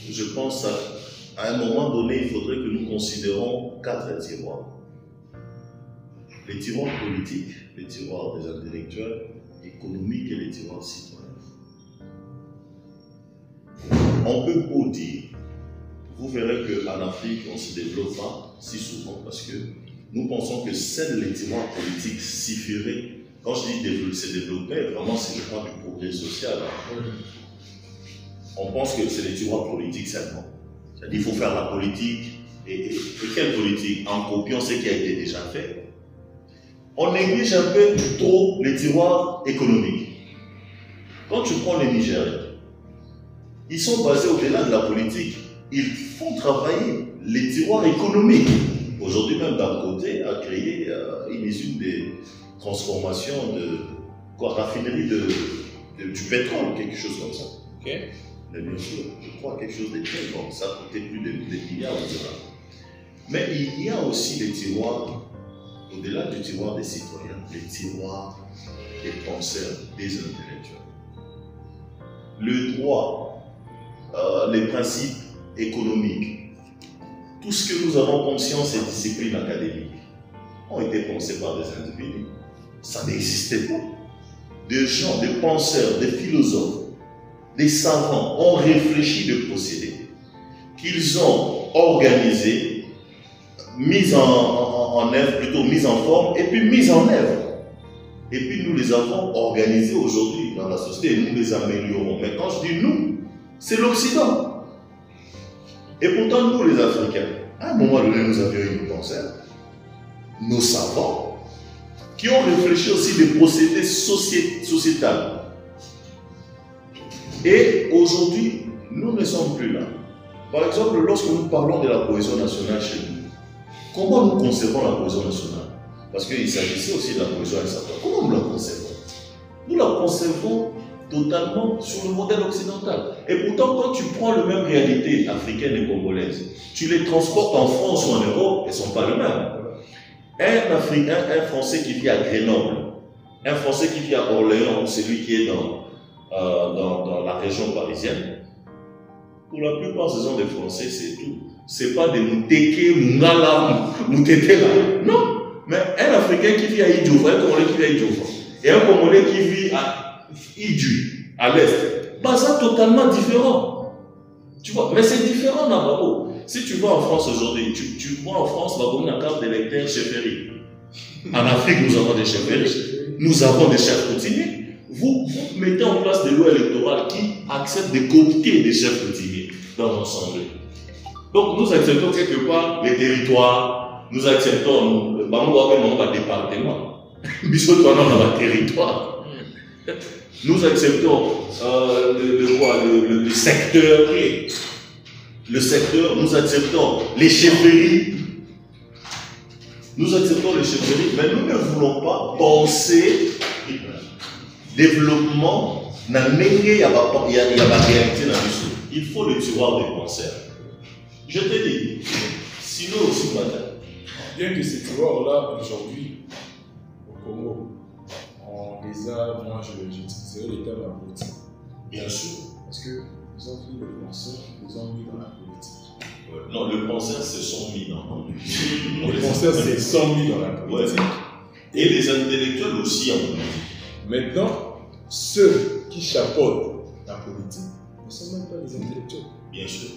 je pense à un moment donné, il faudrait que nous considérons 4 tiroirs. Les tiroirs politiques, les tiroirs des intellectuels, économiques et les tiroirs citoyens. On peut beau dire, vous verrez qu'en Afrique, on ne se développe pas si souvent parce que nous pensons que seuls les tiroirs politiques suffiraient. Quand je dis se développer, vraiment c'est le point du progrès social. On pense que c'est les tiroirs politiques seulement. C'est-à-dire qu'il faut faire la politique. Et quelle politique? En copiant ce qui a été déjà fait. On néglige un peu trop les tiroirs économiques. Quand tu prends les Nigériens, ils sont basés au-delà de la politique. Ils font travailler les tiroirs économiques. Aujourd'hui, même Dangote a créé une usine de transformation de raffinerie du pétrole, quelque chose comme ça. Okay. Mais bien sûr, je crois quelque chose de très bon. Ça a coûté plus de milliards de dollars. Mais il y a aussi les tiroirs, au-delà du tiroir des citoyens, les tiroirs des penseurs, des intellectuels. Le droit, les principes économiques, tout ce que nous avons comme sciences et disciplines académiques ont été pensés par des individus. Ça n'existait pas. Des gens, des penseurs, des philosophes, des savants ont réfléchi de procédés qu'ils ont organisés, mis en œuvre, plutôt mis en forme, et puis mis en œuvre. Et puis nous les avons organisés aujourd'hui dans la société et nous les améliorons. Mais quand je dis nous, c'est l'Occident. Et pourtant, nous les Africains, à un moment donné, nous avions une penseur, nos savants, qui ont réfléchi aussi des procédés sociétals. Et aujourd'hui, nous ne sommes plus là. Par exemple, lorsque nous parlons de la cohésion nationale chez nous, comment nous concevons la cohésion nationale? Parce qu'il s'agissait aussi de la cohésion nationale. Comment nous la concevons? Nous la concevons totalement sur le modèle occidental. Et pourtant, quand tu prends les mêmes réalités africaines et congolaises, tu les transportes en France ou en Europe, elles ne sont pas les mêmes. Un Africain, un Français qui vit à Grenoble, un Français qui vit à Orléans, ou celui qui est dans la région parisienne, pour la plupart, ce sont des Français, c'est tout. Ce n'est pas des Mouteke, Mungala, Moutetela. Non. Mais un Africain qui vit à Idjofa, un Congolais qui vit à Idjofa, et un Congolais qui vit à Idju, à l'Est, bah, c'est totalement différent. Tu vois, mais c'est différent d'abord. Si tu vas en France aujourd'hui, tu vois en France, on a une carte d'électeur chefferie. En Afrique, nous avons des chefferies, nous avons des chefs coutumiers. Vous mettez en place des lois électorales qui acceptent de coopter des chefs coutumiers dans l'ensemble. Donc nous acceptons quelque part les territoires, nous acceptons, le département, le territoire. Nous acceptons le secteur, nous acceptons les chefferies. Nous acceptons les chefferies, mais nous ne voulons pas penser développement, il y a la réalité dans le. Il faut le tiroir des penseurs. Je te dis, sinon aussi matin. Bien que ces tiroirs-là, aujourd'hui, au Congo, on les a, moi j'utiliserai les termes de la politique. Bien sûr. Parce qu'ils ont pris le penseur, ils ont mis dans la politique. Non, le penseur se sont mis dans la politique. Les penseurs se sont mis dans la politique. Ouais. Et les intellectuels aussi en politique. Maintenant, ceux qui chapeautent la politique ne sont même pas les intellectuels. Bien sûr.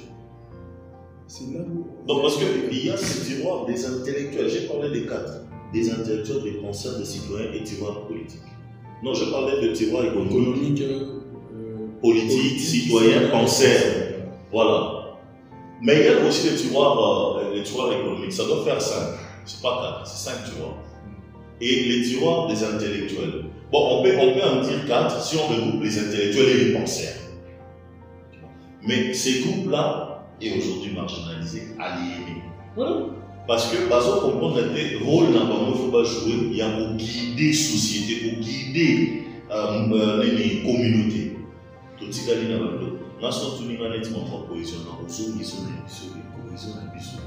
C'est là où... Donc parce qu'il y a ce tiroir des intellectuels. J'ai parlé des 4. Des intellectuels, des penseurs, des citoyens et tiroirs politiques. Non, je parlais de tiroir économique, politique, citoyen, penseur. Voilà. Mais il y a aussi les tiroirs économiques. Ça doit faire 5. C'est pas 4, c'est 5 tiroirs. Et les tiroirs des intellectuels. Bon, on peut en dire 4 si on regroupe les intellectuels et les penseurs. Mais ces groupes-là est aujourd'hui marginalisé, aliéné. Voilà. Parce que, par exemple, comprendre le rôle dans le il faut pas jouer, il y a pour guider la société, pour guider les communautés. Tout ce qui est dans le dos. Nous sommes tous les gens qui ont une cohésion dans le zoo, ils sont des cohésions dans le zoo.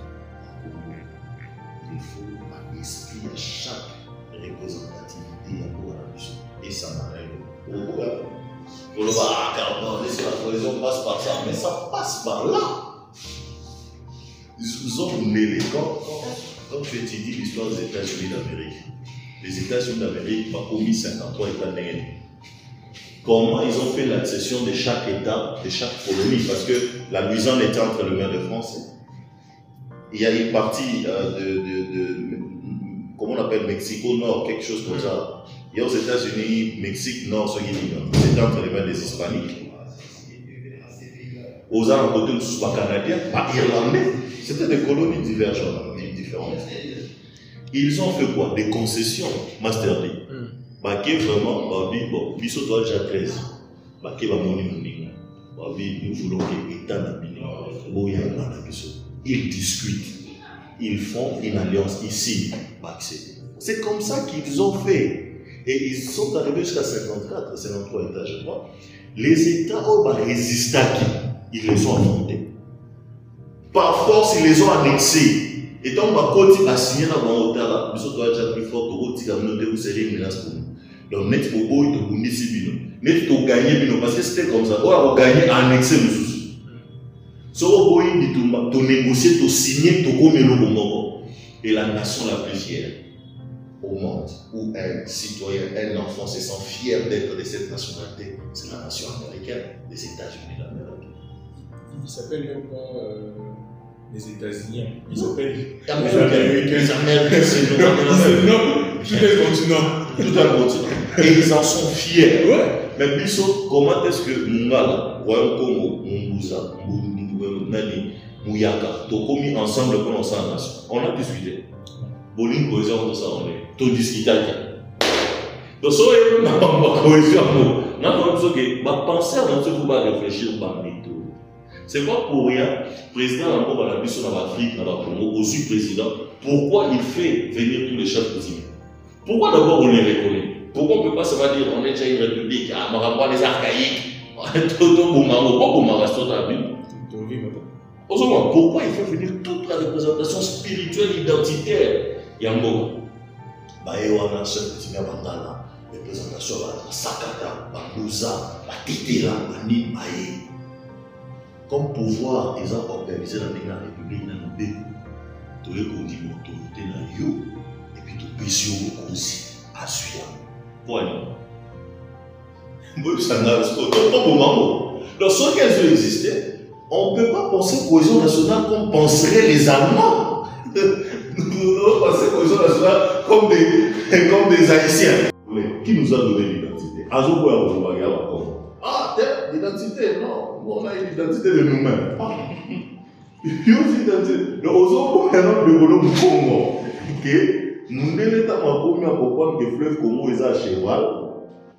Il faut un esprit à chaque représentativité à la vision. Et ça m'arrive. On le voit, laisse la cohésion passe par ça, mais ça passe par là. Ils ont mêlé, quand tu étudies l'histoire des États-Unis d'Amérique, les États-Unis d'Amérique ont commis 53 États nés. Comment ils ont fait l'accession de chaque État, de chaque colonie, parce que la Louisiane était entre les mains des Français. Il y a une partie comment on appelle, Mexico Nord, quelque chose comme ça. Il y a aux États-Unis, Mexique Nord, c'était entre les mains des Hispaniques. Aux ans côté de sous canadiens, pas irlandais. C'était des colonies différentes. Ils ont fait quoi? Des concessions, Master D. Baké vraiment, Babi, bon, Bisso doit déjà 13. Baké va moni moni. Babi, nous voulons que l'État n'a pas Bisso. Ils discutent. Ils font une alliance ici. C'est comme ça qu'ils ont fait. Et ils sont arrivés jusqu'à 54, 53 États, je crois. Les États ont résisté à qui? Ils les ont affrontés. Par force, ils les ont annexés. Et donc, Bakoti a signé dans mon hôtel, Bisso doit être plus fort, vous serez une menace pour nous. Donc, net pour vous, il faut net pour gagner, parce que c'était comme ça. On a gagné, annexer le sous. Si on a négocié, tu signé, tu as le et la nation la plus fière au monde, où un citoyen, un enfant se sent fier d'être de cette nationalité, c'est la nation américaine, les États-Unis d'Amérique. Ils ne s'appellent même pas les États-Unis, ils s'appellent les Américains. Les Américains, c'est le tout un continent. Tout un continent. Et ils en sont fiers. Ouais. Mais Bisso, comment est-ce que Mungala, Royaume Congo, Mungouza, Nani, Mouyaka, tout commis ensemble pour lancer la nation? On a discuté. Boline cohésion, tout ça, on est tout discuté. Donc, si on n'a pas cohésion, on a pensé à notre groupe à réfléchir par méthode. C'est pas pour rien, président encore dans la mission dans l'Afrique, dans la Congo, aussi président, pourquoi il fait venir tous les chefs coutumiers? Pourquoi d'abord on les reconnaît? Pourquoi on ne peut pas se dire on est déjà une république, on va voir les archaïques, pourquoi il fait venir toute la représentation spirituelle, identitaire? Yango, Bayewana, chef coutumier Bandana, représentation de Sakata, Bambouza, Titela, Mani, Maye. Comme pouvoir, ils ont organisé la République dans le début. Tout le monde dit l'autorité dans le et puis tout le pays aussi à suivre. Voilà. Moi, ça n'a pas moment. Lorsqu'elles ont existé, on ne peut pas penser cohésion nationale comme penseraient les Allemands. Nous devons penser cohésion nationale comme des Haïtiens. Mais qui nous a donné l'identité? Ah, l'identité, non. On a une identité de nous-mêmes. Il y a une identité. Nous avons un Congo. Nous avons comprendre que le fleuve Congo est à cheval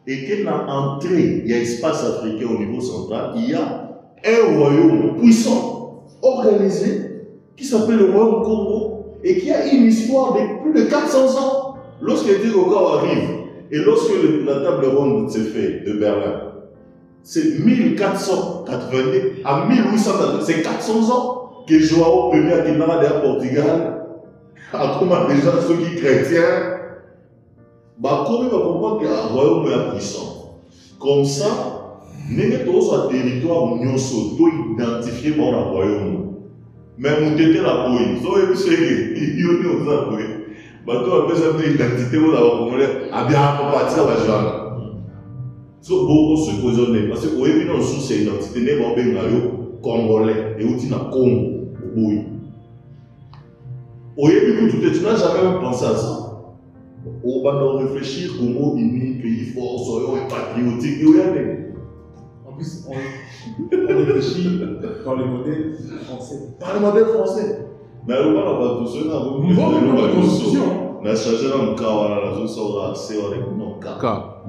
et qu'il y a entré, il y a espace africain au niveau central, il y a un royaume puissant, organisé, qui s'appelle le royaume Congo et qui a une histoire de plus de 400 ans. Lorsque les Diogo arrive et lorsque la table ronde s'est faite de Berlin, c'est 1482 à 1880, c'est 400 ans que Joao Ier a quitté le Portugal, a commencé déjà ceux qui sont chrétiens, comment on va comprendre qu'il y a un royaume puissant. Comme ça, nous avons un territoire où nous sommes identifiés par le royaume. Mais nous avons la poésie, nous avons la identité, nous avons la so beaucoup se cautionner parce que au début non sous cette identité n'est pas bien congolais et aussi na Congo oui au début tout tu n'as jamais pensé à ça on va réfléchir comment uni pays fort soyons patriotiques en plus on réfléchit par le modèle français mais on va pas tout ça nous voyons la constitution na changer dans Kawana na zo c'est avec non Ka.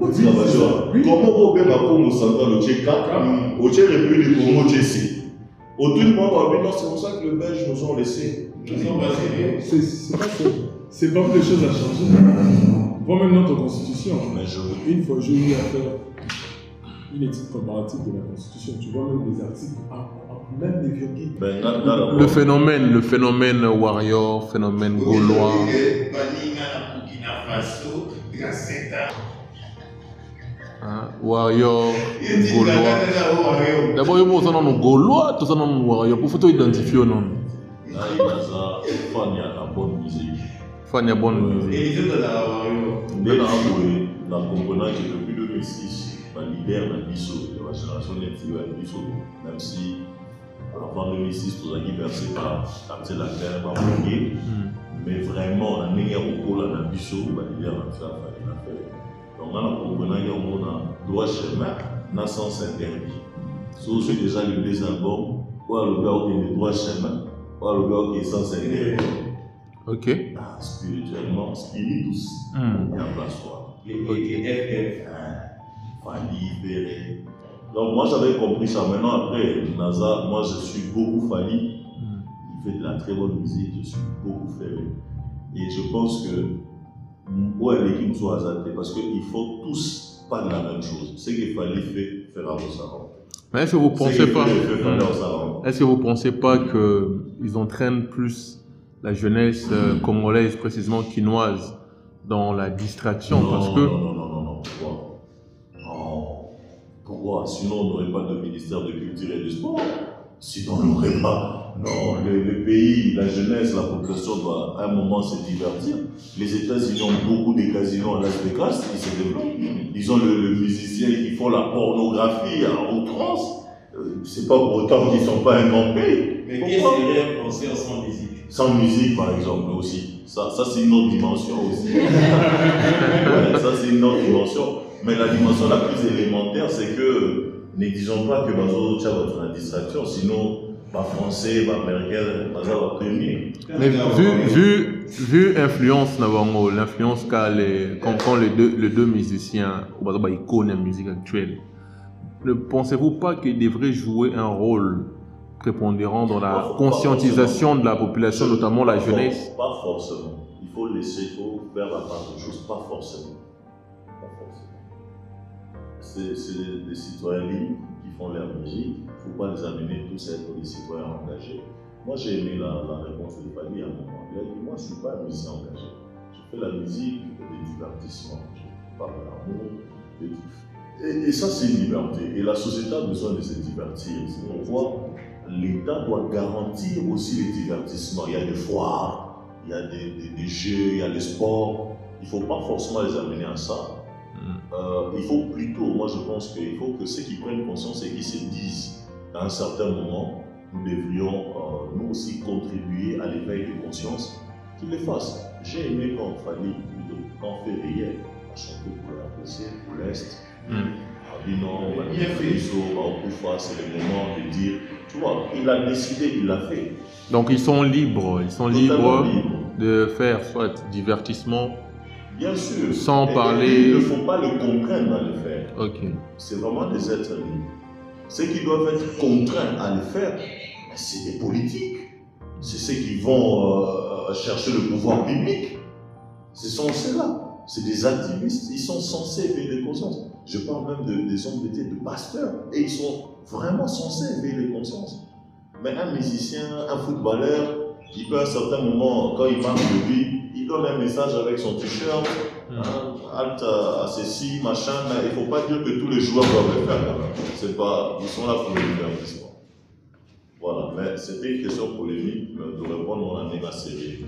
Comment vous pouvez comme central au Tchèque, au Tchèque République du Congo, Tchèque. Au tout le monde, c'est pour ça que les Belges nous ont laissé. C'est pas que les choses à changer. Voit même notre constitution. Une fois, j'ai eu à faire une étude comparative de la constitution. Tu vois même les articles, même des virgules. Le phénomène warrior, phénomène gaulois. Warrior, Gaulois. D'abord, il y a des Gaulois, tout ça, non, Warrior. Pour faut identifier ou non? Là, il y a ça, fan, il y a la bonne musique. Fan, il y a bonne musique. Et les autres, on a Warrior. Bien avoué, la comprenant que depuis 2006, le leader de Bissot, de la génération de Bissot, même si avant 2006, tout ça qui versé par Captain la Terre, par Mounier, mais vraiment, la meilleure au pôle à Bissot, le leader a fait l'affaire. Donc, on a comprenant qu'il y a droit chemin, n'a sens interdit. Sauf que déjà les deux albums, ou le gars qui est droit chemin, ou le gars qui est sens interdit. Ok. Spirituellement, spiritus, il y a un place quoi. Et FF, Fali, Béré. Donc moi j'avais compris ça. Maintenant après, NASA, moi je suis beaucoup Fali. Il fait de la très bonne musique, je suis beaucoup Ferré. Et je pense que ouais, l'équipe soit adaptée parce qu'il faut tous pas de la même chose. Ce qu'il fallait faire à vos. Mais est-ce que vous pensez pas est-ce que vous pensez pas qu'ils entraînent plus la jeunesse congolaise, précisément quinoise, dans la distraction? Non, parce que... non, pourquoi? Sinon on n'aurait pas de ministère de culture et de sport. Sinon on n'aurait pas. Non, le pays, la jeunesse, la population doit à un moment se divertir. Les États-Unis ont beaucoup de casinos à Las Vegas, ils se développent. Ils ont le musicien qui font la pornographie à outrance. C'est pas pour autant qu'ils ne sont pas un grand pays. Mais qu'est-ce que serait un concert sans musique? Sans musique, par exemple, aussi. Ça c'est une autre dimension aussi. Ouais, ça, c'est une autre dimension. Mais la dimension la plus élémentaire, c'est que, n'exigeons pas que Bazo tient votre distraction, sinon, pas français, pas américain, Bazo va premier. Mais vu influence Navango, l'influence qu'a quand les deux musiciens, ils connaissent la musique actuelle, ne pensez-vous pas qu'ils devraient jouer un rôle prépondérant dans la conscientisation de la population, notamment la jeunesse? Pas forcément. Il faut laisser, il faut faire la part de choses, pas forcément. C'est des citoyens libres qui font leur musique. Il ne faut pas les amener tous à être des citoyens engagés. Moi, j'ai aimé la réponse de Fali à un moment. Il a dit, moi, je ne suis pas un musicien engagé. Je fais la musique des divertissements. Je parle de l'amour. Et ça, c'est une liberté. Et la société a besoin de se divertir. On voit, l'État doit garantir aussi les divertissements. Il y a des foires, il y a des jeux, il y a des sports. Il ne faut pas forcément les amener à ça. Il faut plutôt, moi je pense qu'il faut que ceux qui prennent conscience et qui se disent qu'à un certain moment, nous devrions nous aussi contribuer à l'éveil de conscience, qu'ils le fassent. J'ai aimé quand Fali, quand Ferrier a chanté pour l'apprécier, pour l'Est. A dit non, on va dire c'est le moment de dire, tu vois, il a décidé, il l'a fait. Donc ils sont libres de faire soit divertissement. Bien sûr. Sans parler. Il ne faut pas le contraindre à le faire. Ok. C'est vraiment des êtres libres. Ceux qui doivent être contraints à le faire, c'est des politiques. C'est ceux qui vont chercher le pouvoir public. Ce sont ceux-là. C'est des activistes. Ils sont censés éveiller les consciences. Je parle même des hommes d'été, de pasteurs. Et ils sont vraiment censés éveiller les consciences. Mais un musicien, un footballeur, il peut à un certain moment, quand il parle de lui, il donne un message avec son t-shirt, halte à ceci, machin, mais il ne faut pas dire que tous les joueurs doivent le faire. C'est pas, ils sont là pour le divertissement. Voilà, mais c'était une question polémique, de répondre à un débat sérieux.